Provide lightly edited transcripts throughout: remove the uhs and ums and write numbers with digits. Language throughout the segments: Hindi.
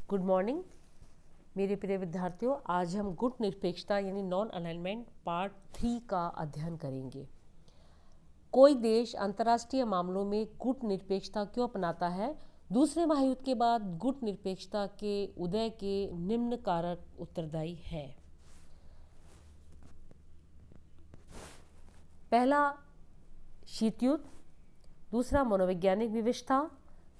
गुड मॉर्निंग मेरे प्रिय विद्यार्थियों। आज हम गुट निरपेक्षता यानी नॉन अलाइनमेंट पार्ट 3 का अध्ययन करेंगे। कोई देश अंतर्राष्ट्रीय मामलों में गुट निरपेक्षता क्यों अपनाता है? दूसरे महायुद्ध के बाद गुट निरपेक्षता के उदय के निम्न कारक उत्तरदायी हैं। पहला, शीत युद्ध। दूसरा, मनोवैज्ञानिक विविधता।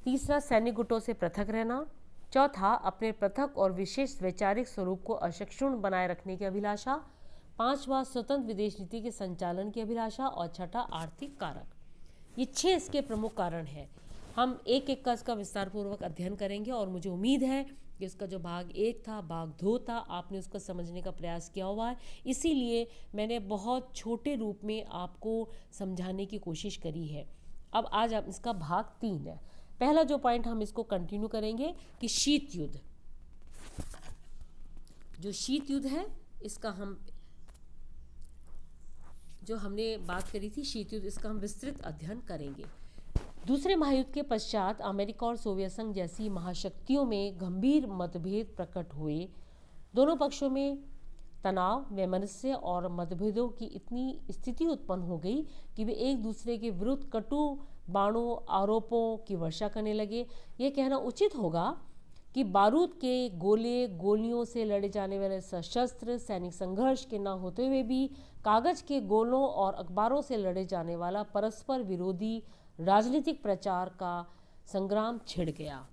तीसरा, सैनिक गुटों से पृथक रहना। चौथा, अपने पृथक और विशेष वैचारिक स्वरूप को अक्षुण्ण बनाए रखने की अभिलाषा। पांचवा, स्वतंत्र विदेश नीति के संचालन की अभिलाषा। और छठा, आर्थिक कारक। ये 6 इसके प्रमुख कारण हैं। हम एक एक का इसका विस्तार पूर्वक अध्ययन करेंगे और मुझे उम्मीद है कि इसका जो भाग 1 था, भाग 2 था, आपने उसको समझने का प्रयास किया हुआ है। इसीलिए मैंने बहुत छोटे रूप में आपको समझाने की कोशिश करी है। अब आज आप इसका भाग 3 है। पहला जो पॉइंट हम इसको कंटिन्यू करेंगे कि शीत युद्ध। जो शीत युद्ध है इसका हम जो हमने बात करी थी शीत युद्ध, इसका हम विस्तृत अध्ययन करेंगे। दूसरे महायुद्ध के पश्चात अमेरिका और सोवियत संघ जैसी महाशक्तियों में गंभीर मतभेद प्रकट हुए। दोनों पक्षों में तनाव, वैमनस्य और मतभेदों की इतनी स्थिति उत्पन्न हो गई कि वे एक दूसरे के विरुद्ध कटु बाणों, आरोपों की वर्षा करने लगे। ये कहना उचित होगा कि बारूद के गोले, गोलियों से लड़े जाने वाले सशस्त्र सैनिक संघर्ष के न होते हुए भी कागज के गोलों और अखबारों से लड़े जाने वाला परस्पर विरोधी राजनीतिक प्रचार का संग्राम छिड़ गया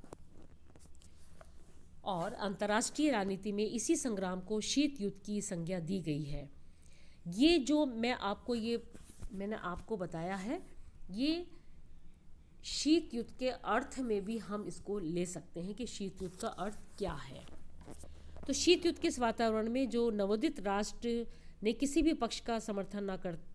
और अंतर्राष्ट्रीय राजनीति में इसी संग्राम को शीत युद्ध की संज्ञा दी गई है। ये जो मैंने आपको बताया है, ये शीत युद्ध के अर्थ में भी हम इसको ले सकते हैं कि शीत युद्ध का अर्थ क्या है। तो शीत युद्ध के इस वातावरण में जो नवोदित राष्ट्र ने किसी भी पक्ष का समर्थन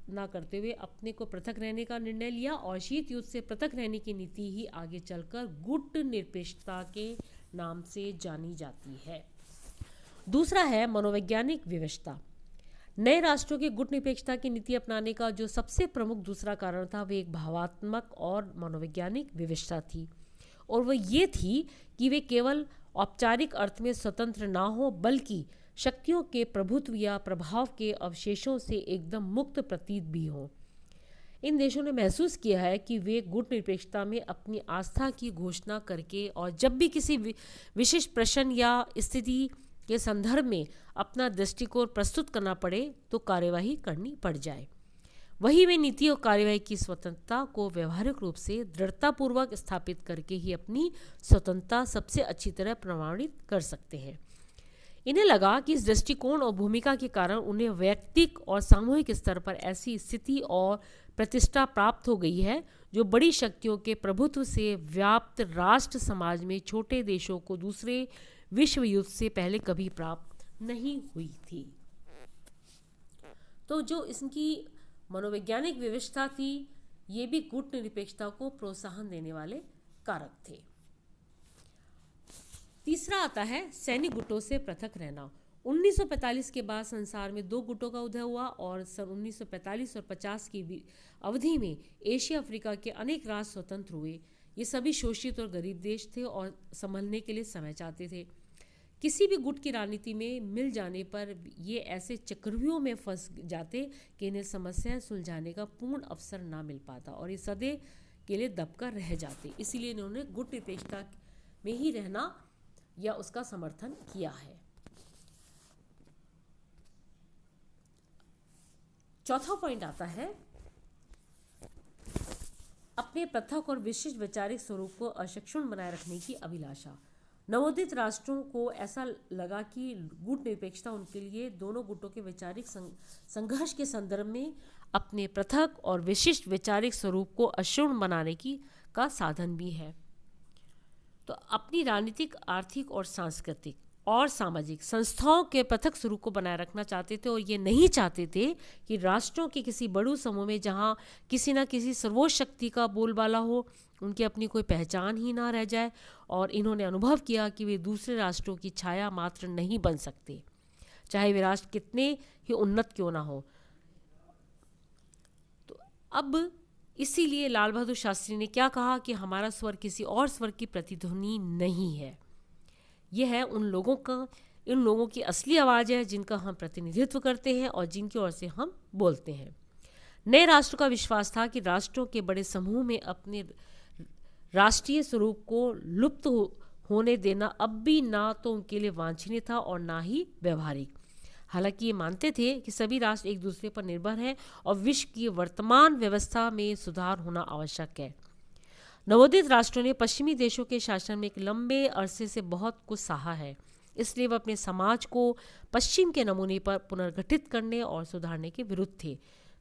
ना करते हुए अपने को पृथक रहने का निर्णय लिया और शीत युद्ध से पृथक रहने की नीति ही आगे चलकर गुट निरपेक्षता के नाम से जानी जाती है। दूसरा है मनोवैज्ञानिक विवशता। नए राष्ट्रों के गुट निरपेक्षता की नीति अपनाने का जो सबसे प्रमुख दूसरा कारण था वह एक भावात्मक और मनोवैज्ञानिक विवशता थी, और वह ये थी कि वे केवल औपचारिक अर्थ में स्वतंत्र ना हो बल्कि शक्तियों के प्रभुत्व या प्रभाव के अवशेषों से एकदम मुक्त प्रतीत भी हों। इन देशों ने महसूस किया है कि वे गुट निरपेक्षता में अपनी आस्था की घोषणा करके और जब भी किसी विशेष प्रश्न या स्थिति के संदर्भ में अपना दृष्टिकोण प्रस्तुत करना पड़े तो कार्यवाही करनी पड़ जाए। वही वे नीति और कार्यवाही की स्वतंत्रता को व्यवहारिक रूप से दृढ़तापूर्वक स्थापित करके ही अपनी स्वतंत्रता सबसे अच्छी तरह प्रमाणित कर सकते हैं। इन्हें लगा कि इस दृष्टिकोण और भूमिका के कारण उन्हें वैयक्तिक और सामूहिक स्तर पर ऐसी स्थिति और प्रतिष्ठा प्राप्त हो गई है जो बड़ी शक्तियों के प्रभुत्व से व्याप्त राष्ट्र समाज में छोटे देशों को दूसरे विश्व युद्ध से पहले कभी प्राप्त नहीं हुई थी। तो जो इसकी मनोवैज्ञानिक विविधता थी, ये भी गुट निरपेक्षता को प्रोत्साहन देने वाले कारक थे। तीसरा आता है सैनिक गुटों से पृथक रहना। 1945 के बाद संसार में 2 गुटों का उदय हुआ और सन 1945 और 50 की अवधि में एशिया अफ्रीका के अनेक राष्ट्र स्वतंत्र हुए। ये सभी शोषित और गरीब देश थे और संभलने के लिए समय चाहते थे। किसी भी गुट की राजनीति में मिल जाने पर ये ऐसे चक्रव्यूह में फंस जाते कि इन्हें समस्याएं सुलझाने का पूर्ण अवसर ना मिल पाता और ये सदैव के लिए दबकर रह जाते। इसीलिए इन्होंने गुट निरपेक्षता में ही रहना या उसका समर्थन किया है। चौथा पॉइंट आता है अपने पृथक और विशिष्ट वैचारिक स्वरूप को अक्षुण्ण बनाए रखने की अभिलाषा। नवोदित राष्ट्रों को ऐसा लगा कि गुट निरपेक्षता उनके लिए दोनों गुटों के वैचारिक संघर्ष के संदर्भ में अपने पृथक और विशिष्ट वैचारिक स्वरूप को अक्षुण्ण बनाने का साधन भी है। तो अपनी राजनीतिक, आर्थिक और सांस्कृतिक और सामाजिक संस्थाओं के पृथक स्वरूप को बनाए रखना चाहते थे और ये नहीं चाहते थे कि राष्ट्रों के किसी बड़े समूह में जहाँ किसी न किसी सर्वोच्च शक्ति का बोलबाला हो, उनकी अपनी कोई पहचान ही ना रह जाए। और इन्होंने अनुभव किया कि वे दूसरे राष्ट्रों की छाया मात्र नहीं बन सकते, चाहे वे राष्ट्र कितने ही उन्नत क्यों ना हो। तो अब इसीलिए लाल बहादुर शास्त्री ने क्या कहा कि हमारा स्वर किसी और स्वर की प्रतिध्वनि नहीं है। ये है इन लोगों की असली आवाज़ है जिनका हम प्रतिनिधित्व करते हैं और जिनकी ओर से हम बोलते हैं। नए राष्ट्र का विश्वास था कि राष्ट्रों के बड़े समूह में अपने राष्ट्रीय स्वरूप को लुप्त होने देना अब भी ना तो उनके लिए वांछनीय था और ना ही व्यवहारिक। हालांकि ये मानते थे कि सभी राष्ट्र एक दूसरे पर निर्भर हैं और विश्व की वर्तमान व्यवस्था में सुधार होना आवश्यक है। नवोदित राष्ट्रों ने पश्चिमी देशों के शासन में एक लंबे अरसे से बहुत कुछ सहा है, इसलिए वह अपने समाज को पश्चिम के नमूने पर पुनर्गठित करने और सुधारने के विरुद्ध थे।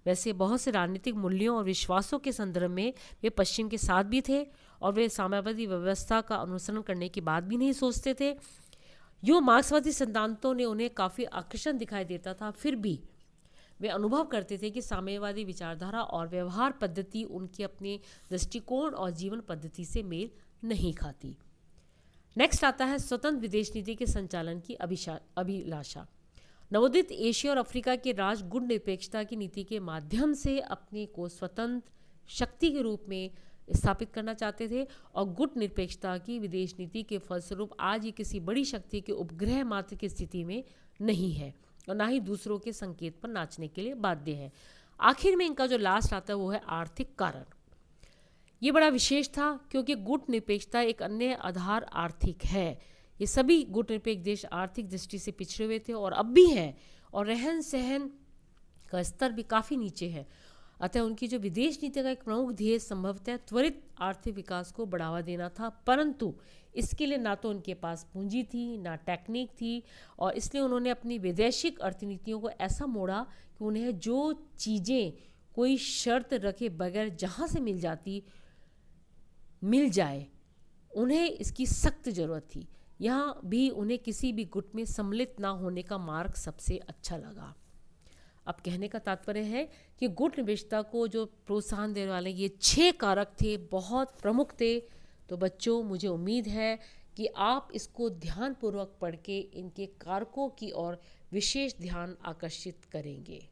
वैसे बहुत से राजनीतिक मूल्यों और विश्वासों के संदर्भ में वे पश्चिम के साथ भी थे और वे साम्यवादी व्यवस्था का अनुसरण करने की बात भी नहीं सोचते थे। जो मार्क्सवादी सिद्धांतों ने उन्हें काफ़ी आकर्षण दिखाई देता था, फिर भी वे अनुभव करते थे कि साम्यवादी विचारधारा और व्यवहार पद्धति उनके अपने दृष्टिकोण और जीवन पद्धति से मेल नहीं खाती। नेक्स्ट आता है स्वतंत्र विदेश नीति के संचालन की अभिलाषा। नवोदित एशिया और अफ्रीका के राष्ट्र गुण निरपेक्षता की नीति के माध्यम से अपने को स्वतंत्र शक्ति के रूप में स्थापित करना चाहते थे और गुट निरपेक्षता की विदेश नीति के फलस्वरूप आज ये किसी बड़ी शक्ति के उपग्रह मात्र की स्थिति में नहीं है और ना ही दूसरों के संकेत पर नाचने के लिए बाध्य है। आखिर में इनका जो लास्ट आता है वो है आर्थिक कारण। ये बड़ा विशेष था क्योंकि गुट निरपेक्षता एक अन्य आधार आर्थिक है। ये सभी गुट निरपेक्ष देश आर्थिक दृष्टि से पिछड़े हुए थे और अब भी हैं और रहन सहन का स्तर भी काफ़ी नीचे है। अतः उनकी जो विदेश नीति का एक प्रमुख ध्येय संभवतः त्वरित आर्थिक विकास को बढ़ावा देना था, परंतु इसके लिए ना तो उनके पास पूंजी थी ना टेक्निक थी और इसलिए उन्होंने अपनी वैदेशिक अर्थनीतियों को ऐसा मोड़ा कि उन्हें जो चीज़ें कोई शर्त रखे बगैर जहाँ से मिल जाए उन्हें इसकी सख्त ज़रूरत थी। यहाँ भी उन्हें किसी भी गुट में सम्मिलित ना होने का मार्ग सबसे अच्छा लगा। अब कहने का तात्पर्य है कि गुट निरपेक्षता को जो प्रोत्साहन देने वाले ये 6 कारक थे, बहुत प्रमुख थे। तो बच्चों, मुझे उम्मीद है कि आप इसको ध्यानपूर्वक पढ़ के इनके कारकों की ओर विशेष ध्यान आकर्षित करेंगे।